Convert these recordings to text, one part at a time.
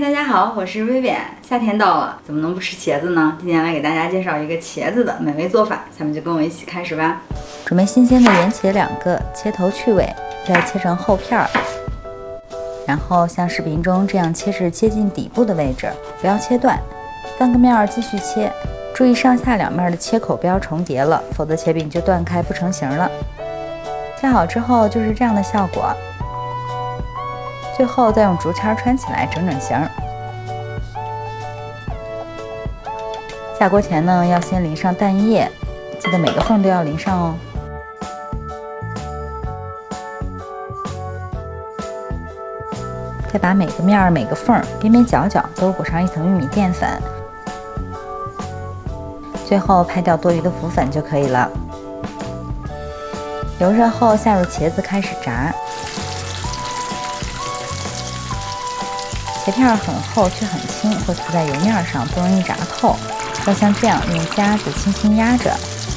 大家好，我是薇薇。夏天到了，怎么能不吃茄子呢？今天来给大家介绍一个茄子的美味做法，下面就跟我一起开始吧。准备新鲜的圆茄2个，切头去尾，再切成厚片儿，然后像视频中这样切至接近底部的位置，不要切断。翻个面儿继续切，注意上下两面的切口不要重叠了，否则茄饼就断开不成形了。切好之后就是这样的效果。最后再用竹签穿起来整整形。下锅前呢，要先淋上蛋液，记得每个缝都要淋上哦。再把每个面、每个缝、边边角角都裹上一层玉米淀粉，最后拍掉多余的浮粉就可以了。油热后下入茄子开始炸。茄片很厚却很轻，会涂在油面上，不容易炸透。要像这样用夹子轻轻压着，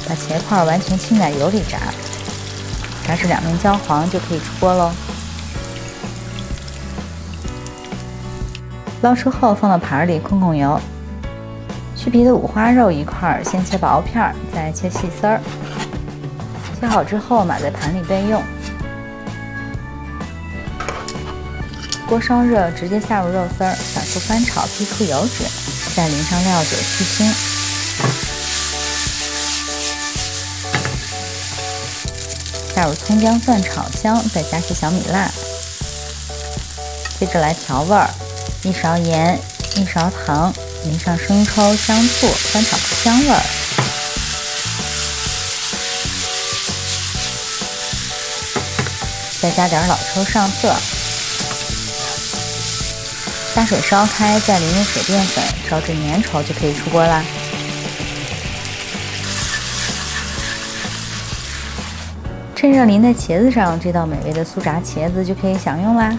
把茄块完全浸在油里炸，炸至两面焦黄就可以出锅喽。捞出后放到盘里控控油。去皮的五花肉一块先切薄片，再切细丝儿。切好之后码在盘里备用。锅烧热，直接下入肉丝儿，反复翻炒，逼出油脂，再淋上料酒去腥。下入葱姜蒜炒香，再加些小米辣。接着来调味儿，1勺盐，1勺糖，淋上生抽、香醋，翻炒出香味儿。再加点老抽上色。加水烧开，再淋入水淀粉，烧至粘稠就可以出锅啦。趁热淋在茄子上，这道美味的酥炸茄子就可以享用啦。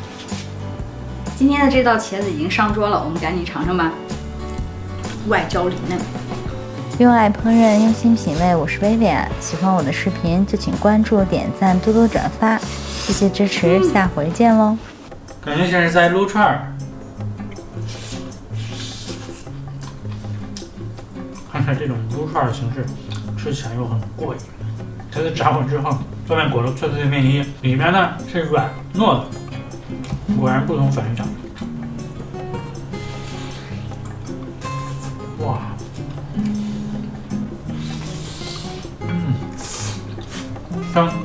今天的这道茄子已经上桌了，我们赶紧尝尝吧。外焦里嫩。用爱烹饪，用心品味，我是薇薇。喜欢我的视频就请关注、点赞、多多转发，谢谢支持，下回见喽。感觉像是在撸串儿。看看这种撸串的形式，吃起来又很过瘾。茄子炸好之后，外面裹了脆脆的面衣，里面呢是软糯的，果然不同凡响。哇，香。